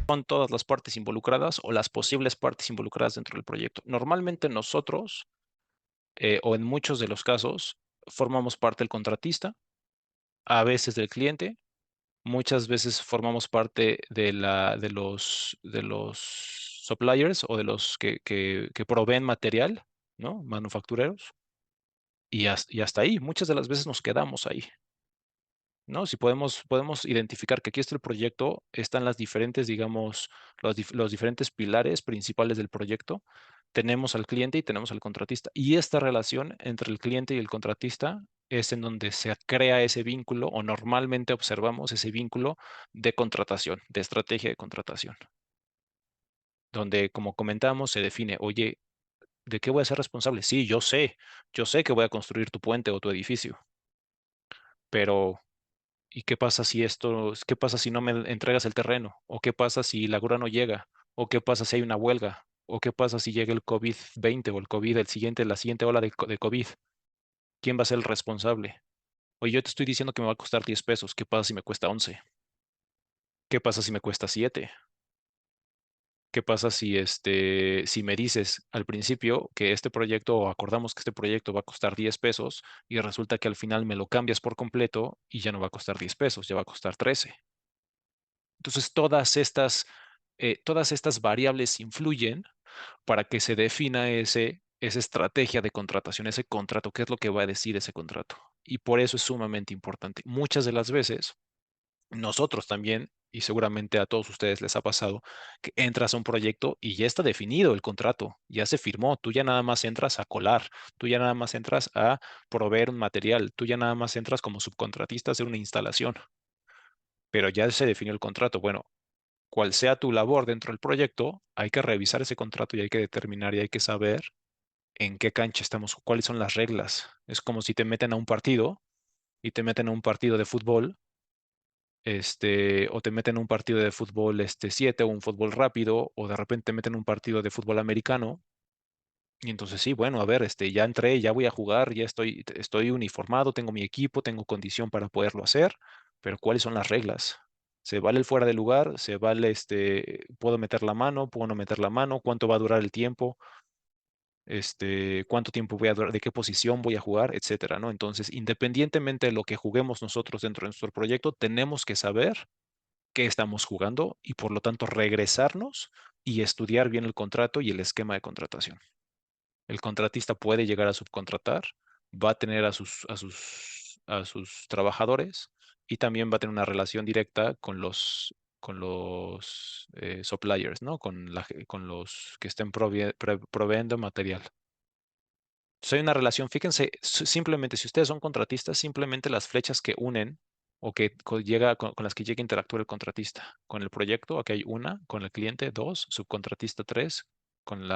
Son todas las partes involucradas o las posibles partes involucradas dentro del proyecto. Normalmente nosotros, o en muchos de los casos, formamos parte del contratista, a veces del cliente, muchas veces formamos parte de los suppliers o de los que proveen material, ¿no? Manufactureros, y hasta ahí. Muchas de las veces nos quedamos ahí, ¿no? Si podemos identificar que aquí está el proyecto, están las diferentes, digamos, los diferentes pilares principales del proyecto. Tenemos al cliente y tenemos al contratista. Y esta relación entre el cliente y el contratista es en donde se crea ese vínculo o normalmente observamos ese vínculo de contratación, de estrategia de contratación, donde, como comentamos, se define, oye, ¿de qué voy a ser responsable? Sí, yo sé que voy a construir tu puente o tu edificio, pero ¿y qué pasa si no me entregas el terreno? ¿O qué pasa si la grúa no llega? ¿O qué pasa si hay una huelga? ¿O qué pasa si llega el COVID-20 o el COVID, la siguiente ola de COVID? ¿Quién va a ser el responsable? Oye, yo te estoy diciendo que me va a costar 10 pesos. ¿Qué pasa si me cuesta 11? ¿Qué pasa si me cuesta 7? ¿Qué pasa si me dices al principio que este proyecto o acordamos que este proyecto va a costar 10 pesos y resulta que al final me lo cambias por completo y ya no va a costar 10 pesos, ya va a costar 13? Entonces, todas estas variables influyen para que se defina esa estrategia de contratación, ese contrato, qué es lo que va a decir ese contrato. Y por eso es sumamente importante. Muchas de las veces, nosotros también, y seguramente a todos ustedes les ha pasado, que entras a un proyecto y ya está definido el contrato, ya se firmó, tú ya nada más entras a colar, tú ya nada más entras a proveer un material, tú ya nada más entras como subcontratista a hacer una instalación, pero ya se definió el contrato. Bueno, cual sea tu labor dentro del proyecto, hay que revisar ese contrato y hay que determinar y hay que saber en qué cancha estamos, cuáles son las reglas. Es como si te meten a un partido y te meten a un partido de fútbol, o te meten a un partido de fútbol 7 o un fútbol rápido, o de repente te meten a un partido de fútbol americano. Y entonces sí, bueno, a ver, ya entré, ya voy a jugar, ya estoy uniformado, tengo mi equipo, tengo condición para poderlo hacer, pero ¿cuáles son las reglas? ¿Se vale el fuera de lugar? ¿Se vale puedo meter la mano? ¿Puedo no meter la mano? ¿Cuánto va a durar el tiempo? ¿Cuánto tiempo voy a durar? ¿De qué posición voy a jugar? Etcétera, ¿no? Entonces, independientemente de lo que juguemos nosotros dentro de nuestro proyecto, tenemos que saber qué estamos jugando y por lo tanto regresarnos y estudiar bien el contrato y el esquema de contratación. El contratista puede llegar a subcontratar, va a tener a sus trabajadores y también va a tener una relación directa con los suppliers, ¿no? Con los que estén proveyendo material. Entonces hay una relación, fíjense, simplemente si ustedes son contratistas, simplemente las flechas que unen o con las que llega a interactuar el contratista con el proyecto, aquí hay una, con el cliente, dos, subcontratista, tres, con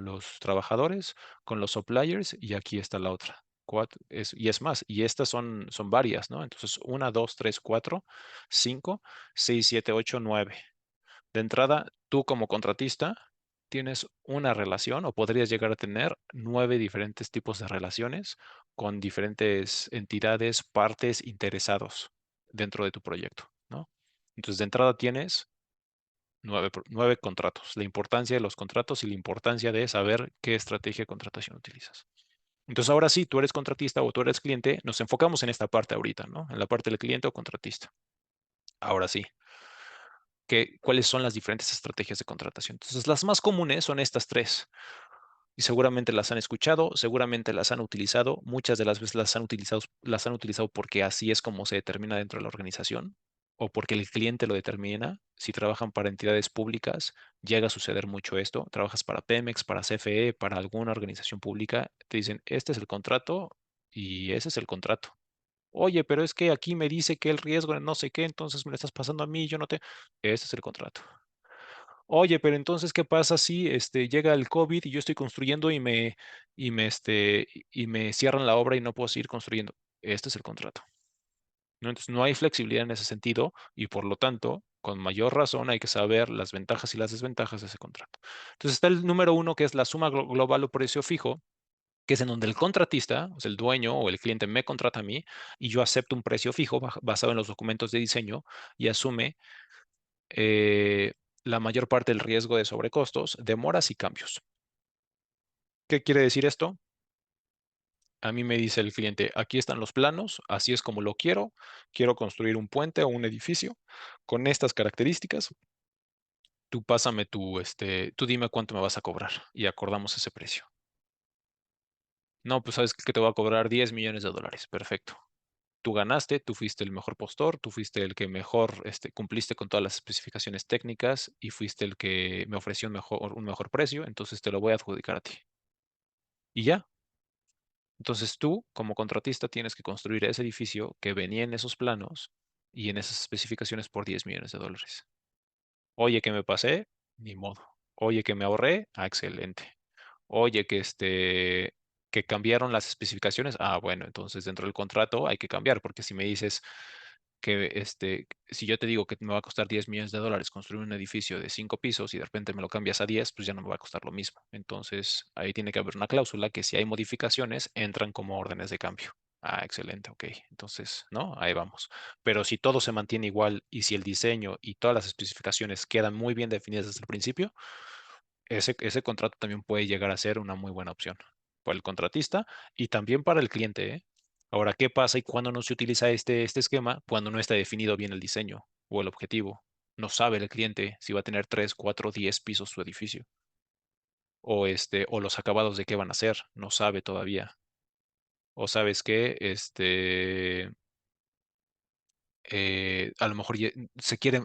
los trabajadores, con los suppliers, y aquí está la otra. Cuatro, y es más, y estas son varias, ¿no? Entonces, una, dos, tres, cuatro, cinco, seis, siete, ocho, nueve. De entrada, tú como contratista tienes una relación o podrías llegar a tener 9 diferentes tipos de relaciones con diferentes entidades, partes, interesados dentro de tu proyecto, ¿no? Entonces, de entrada tienes 9 contratos, la importancia de los contratos y la importancia de saber qué estrategia de contratación utilizas. Entonces, ahora sí, tú eres contratista o tú eres cliente, nos enfocamos en esta parte ahorita, ¿no? En la parte del cliente o contratista. Ahora sí, cuáles son las diferentes estrategias de contratación. Entonces, las más comunes son estas tres. Y seguramente las han escuchado, seguramente las han utilizado, muchas de las veces las han utilizado porque así es como se determina dentro de la organización o porque el cliente lo determina. Si trabajan para entidades públicas, llega a suceder mucho esto. Trabajas para Pemex, para CFE, para alguna organización pública, te dicen, este es el contrato y ese es el contrato. Oye, pero es que aquí me dice que el riesgo de no sé qué, entonces me lo estás pasando a mí, yo no te... Ese es el contrato. Oye, pero entonces, ¿qué pasa si llega el COVID y yo estoy construyendo y me cierran la obra y no puedo seguir construyendo? Este es el contrato, ¿no? Entonces, no hay flexibilidad en ese sentido y por lo tanto, con mayor razón, hay que saber las ventajas y las desventajas de ese contrato. Entonces, está el número uno, que es la suma global o precio fijo, que es en donde el contratista, o sea, el dueño o el cliente me contrata a mí y yo acepto un precio fijo basado en los documentos de diseño y asume eh, la mayor parte del riesgo de sobrecostos, demoras y cambios. ¿Qué quiere decir esto? A mí me dice el cliente, aquí están los planos, así es como lo quiero construir un puente o un edificio con estas características. Tú pásame tú dime cuánto me vas a cobrar y acordamos ese precio. No, pues sabes que te voy a cobrar 10 millones de dólares. Perfecto. Tú ganaste, tú fuiste el mejor postor, tú fuiste el que mejor cumpliste con todas las especificaciones técnicas y fuiste el que me ofreció un mejor precio, entonces te lo voy a adjudicar a ti. Y ya. Entonces tú, como contratista, tienes que construir ese edificio que venía en esos planos y en esas especificaciones por 10 millones de dólares. Oye, que me pasé, ni modo. Oye, que me ahorré, excelente. Oye, que cambiaron las especificaciones. Bueno, entonces dentro del contrato hay que cambiar, porque si me dices que si yo te digo que me va a costar 10 millones de dólares construir un edificio de 5 pisos y de repente me lo cambias a 10, pues ya no me va a costar lo mismo. Entonces ahí tiene que haber una cláusula que si hay modificaciones entran como órdenes de cambio. Excelente, ok. Entonces, ¿no? Ahí vamos. Pero si todo se mantiene igual y si el diseño y todas las especificaciones quedan muy bien definidas desde el principio, ese contrato también puede llegar a ser una muy buena opción para el contratista y también para el cliente, ¿eh? Ahora, ¿qué pasa y cuándo no se utiliza este esquema? Cuando no está definido bien el diseño o el objetivo. No sabe el cliente si va a tener 3, 4, 10 pisos su edificio o los acabados de qué van a ser. No sabe todavía. O sabes que a lo mejor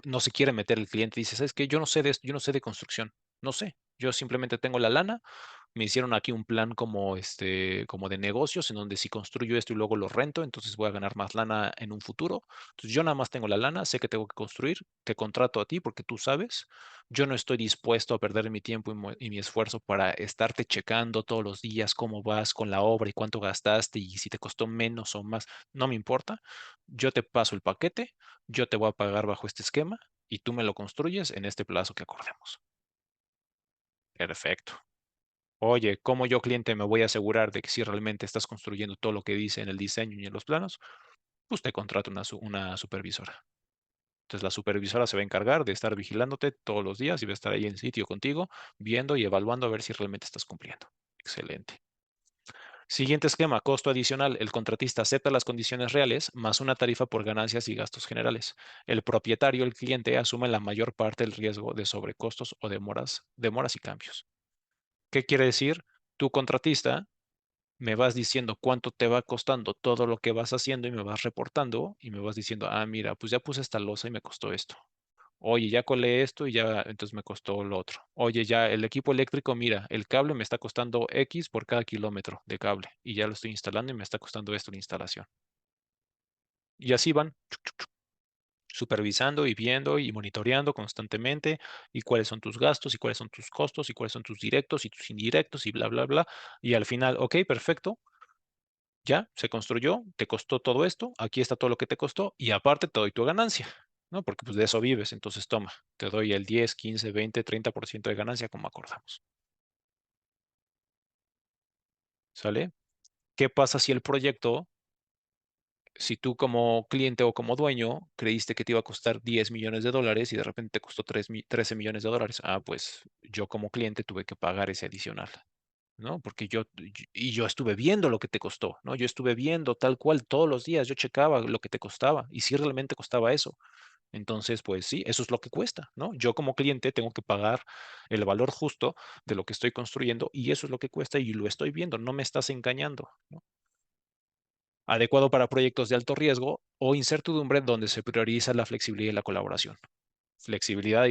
no se quiere meter el cliente y dice, ¿sabes qué? Yo no sé de esto, yo no sé de construcción, no sé. Yo simplemente tengo la lana, me hicieron aquí un plan como de negocios en donde si construyo esto y luego lo rento, entonces voy a ganar más lana en un futuro. Entonces yo nada más tengo la lana, sé que tengo que construir, te contrato a ti porque tú sabes. Yo no estoy dispuesto a perder mi tiempo y mi esfuerzo para estarte checando todos los días cómo vas con la obra y cuánto gastaste y si te costó menos o más. No me importa. Yo te paso el paquete, yo te voy a pagar bajo este esquema y tú me lo construyes en este plazo que acordemos. Perfecto. Oye, ¿cómo yo, cliente, me voy a asegurar de que si realmente estás construyendo todo lo que dice en el diseño y en los planos? Pues te contrato una supervisora. Entonces la supervisora se va a encargar de estar vigilándote todos los días y va a estar ahí en sitio contigo, viendo y evaluando a ver si realmente estás cumpliendo. Excelente. Siguiente esquema, costo adicional. El contratista acepta las condiciones reales más una tarifa por ganancias y gastos generales. El propietario, el cliente, asume la mayor parte del riesgo de sobrecostos o demoras y cambios. ¿Qué quiere decir? Tu contratista me vas diciendo cuánto te va costando todo lo que vas haciendo y me vas reportando y me vas diciendo, mira, pues ya puse esta losa y me costó esto. Oye, ya colé esto y ya entonces me costó lo otro. Oye, ya el equipo eléctrico, mira, el cable me está costando X por cada kilómetro de cable y ya lo estoy instalando y me está costando esto la instalación. Y así van supervisando y viendo y monitoreando constantemente y cuáles son tus gastos y cuáles son tus costos y cuáles son tus directos y tus indirectos y bla, bla, bla. Y al final, ok, perfecto, ya se construyó, te costó todo esto, aquí está todo lo que te costó y aparte te doy tu ganancia, ¿no? Porque pues de eso vives, entonces toma, te doy el 10, 15, 20, 30% de ganancia como acordamos, ¿sale? ¿Qué pasa si el proyecto, si tú como cliente o como dueño creíste que te iba a costar 10 millones de dólares y de repente te costó 13 millones de dólares? Pues yo como cliente tuve que pagar ese adicional. ¿No? Porque yo estuve viendo lo que te costó, ¿no? Yo estuve viendo tal cual todos los días, yo checaba lo que te costaba y si realmente costaba eso. Entonces, pues sí, eso es lo que cuesta, ¿no? Yo como cliente tengo que pagar el valor justo de lo que estoy construyendo y eso es lo que cuesta y lo estoy viendo, no me estás engañando, ¿no? Adecuado para proyectos de alto riesgo o incertidumbre donde se prioriza la flexibilidad y la colaboración. Flexibilidad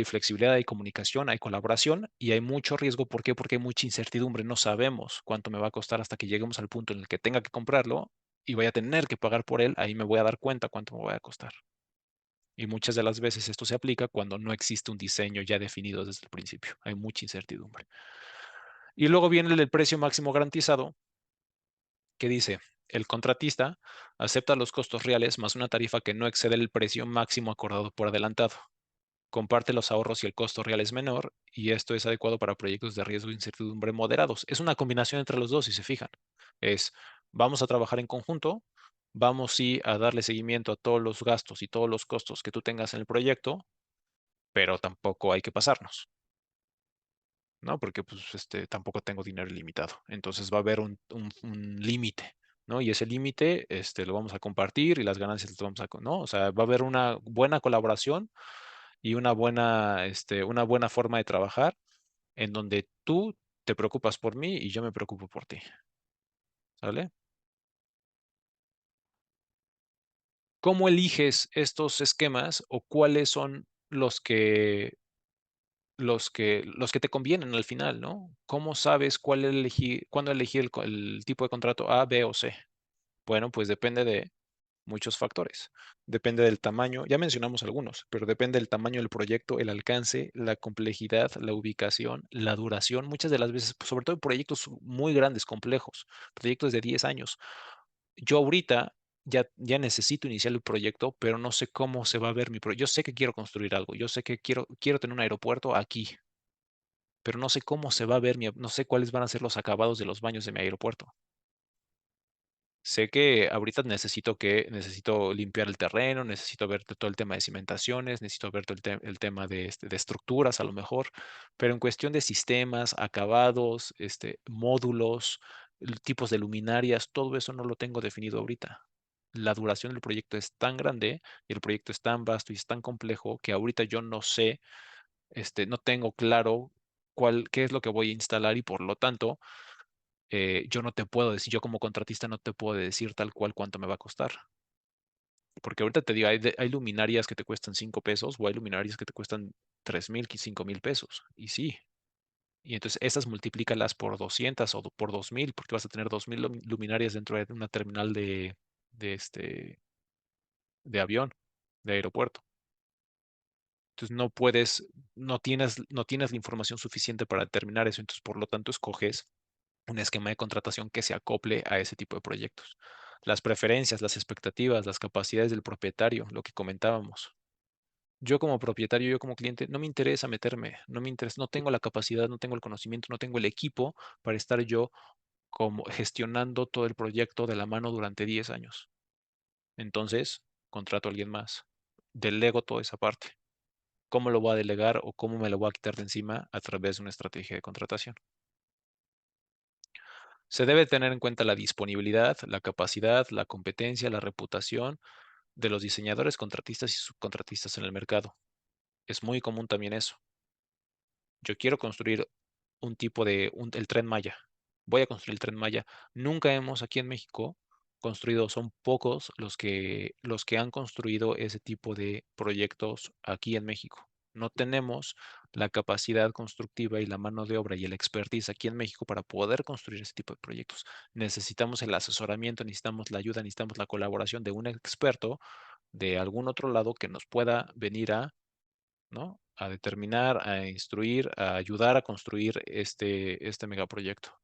y comunicación, hay colaboración y hay mucho riesgo. ¿Por qué? Porque hay mucha incertidumbre. No sabemos cuánto me va a costar hasta que lleguemos al punto en el que tenga que comprarlo y voy a tener que pagar por él. Ahí me voy a dar cuenta cuánto me va a costar. Y muchas de las veces esto se aplica cuando no existe un diseño ya definido desde el principio. Hay mucha incertidumbre. Y luego viene el del precio máximo garantizado, que dice, el contratista acepta los costos reales más una tarifa que no excede el precio máximo acordado por adelantado. comparte los ahorros y el costo real es menor, y esto es adecuado para proyectos de riesgo e incertidumbre moderados. Es una combinación entre los dos, si se fijan. Es, vamos a trabajar en conjunto, vamos sí a darle seguimiento a todos los gastos y todos los costos que tú tengas en el proyecto, pero tampoco hay que pasarnos, ¿no? Porque pues tampoco tengo dinero ilimitado. Entonces va a haber un límite, ¿no? Y ese límite lo vamos a compartir y las ganancias las vamos a, ¿no? O sea, va a haber una buena colaboración y una buena forma de trabajar en donde tú te preocupas por mí y yo me preocupo por ti, ¿sale? ¿Cómo eliges estos esquemas o cuáles son los que te convienen al final, ¿no? ¿Cómo sabes cuál elegir, cuándo elegir el tipo de contrato A, B o C? Bueno, pues depende de muchos factores. Depende del tamaño, ya mencionamos algunos, pero depende del tamaño del proyecto, el alcance, la complejidad, la ubicación, la duración. Muchas de las veces, pues, sobre todo proyectos muy grandes, complejos, proyectos de 10 años. Yo ahorita ya necesito iniciar el proyecto, pero no sé cómo se va a ver mi proyecto. Yo sé que quiero construir algo, yo sé que quiero tener un aeropuerto aquí, pero no sé cómo se va a ver no sé cuáles van a ser los acabados de los baños de mi aeropuerto. Sé que ahorita necesito limpiar el terreno, necesito ver todo el tema de cimentaciones, necesito ver todo el tema de estructuras a lo mejor, pero en cuestión de sistemas, acabados, módulos, tipos de luminarias, todo eso no lo tengo definido ahorita. La duración del proyecto es tan grande y el proyecto es tan vasto y es tan complejo que ahorita yo no sé, no tengo claro qué es lo que voy a instalar y por lo tanto yo no te puedo decir, yo como contratista no te puedo decir tal cual cuánto me va a costar. Porque ahorita te digo, hay luminarias que te cuestan 5 pesos o hay luminarias que te cuestan 3,000, 5,000 pesos. Y sí. Y entonces esas multiplícalas por 200 o por 2,000, porque vas a tener 2,000 luminarias dentro de una terminal de, este, de avión, de aeropuerto. Entonces no tienes la información suficiente para determinar eso. Entonces, por lo tanto, escoges un esquema de contratación que se acople a ese tipo de proyectos. Las preferencias, las expectativas, las capacidades del propietario, lo que comentábamos. Yo como propietario, yo como cliente, no me interesa meterme, no me interesa, no tengo la capacidad, no tengo el conocimiento, no tengo el equipo para estar yo como gestionando todo el proyecto de la mano durante 10 años. Entonces, contrato a alguien más. Delego toda esa parte. ¿Cómo lo voy a delegar o cómo me lo voy a quitar de encima a través de una estrategia de contratación? Se debe tener en cuenta la disponibilidad, la capacidad, la competencia, la reputación de los diseñadores, contratistas y subcontratistas en el mercado. Es muy común también eso. Yo quiero construir el Tren Maya. Voy a construir el Tren Maya. Nunca hemos aquí en México construido, son pocos los que han construido ese tipo de proyectos aquí en México. No tenemos la capacidad constructiva y la mano de obra y el expertise aquí en México para poder construir ese tipo de proyectos. Necesitamos el asesoramiento, necesitamos la ayuda, necesitamos la colaboración de un experto de algún otro lado que nos pueda venir ¿no? A determinar, a instruir, a ayudar a construir este megaproyecto.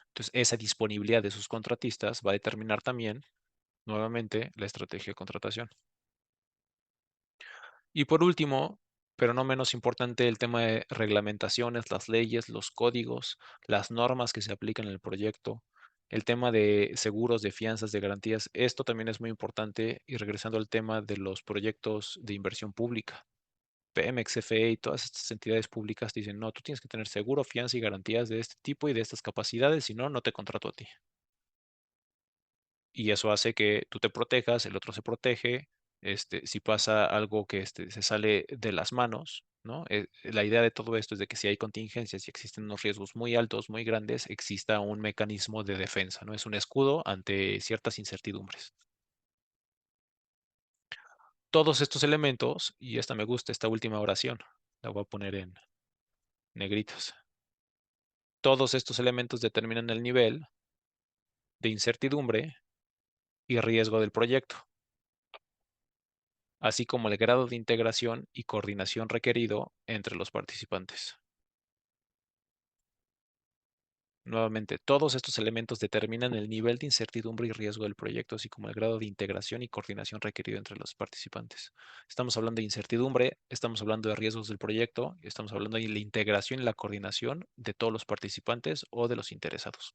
Entonces, esa disponibilidad de sus contratistas va a determinar también, nuevamente, la estrategia de contratación. Y por último, pero no menos importante, el tema de reglamentaciones, las leyes, los códigos, las normas que se aplican en el proyecto, el tema de seguros, de fianzas, de garantías. Esto también es muy importante y regresando al tema de los proyectos de inversión pública. Pemex, CFE y todas estas entidades públicas te dicen, no, tú tienes que tener seguro, fianza y garantías de este tipo y de estas capacidades, si no, no te contrato a ti. Y eso hace que tú te protejas, el otro se protege, si pasa algo que se sale de las manos, ¿no? La idea de todo esto es de que si hay contingencias y existen unos riesgos muy altos, muy grandes, exista un mecanismo de defensa, ¿no? Es un escudo ante ciertas incertidumbres. Todos estos elementos, y esta me gusta, esta última oración, la voy a poner en negritos. Todos estos elementos determinan el nivel de incertidumbre y riesgo del proyecto, así como el grado de integración y coordinación requerido entre los participantes. Nuevamente, todos estos elementos determinan el nivel de incertidumbre y riesgo del proyecto, así como el grado de integración y coordinación requerido entre los participantes. Estamos hablando de incertidumbre, estamos hablando de riesgos del proyecto, estamos hablando de la integración y la coordinación de todos los participantes o de los interesados.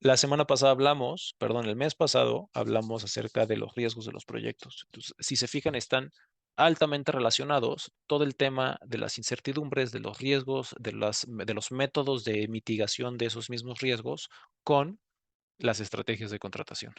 La semana pasada hablamos, perdón, el mes pasado hablamos acerca de los riesgos de los proyectos. Entonces, si se fijan, están altamente relacionados todo el tema de las incertidumbres, de los riesgos, de los métodos de mitigación de esos mismos riesgos con las estrategias de contratación.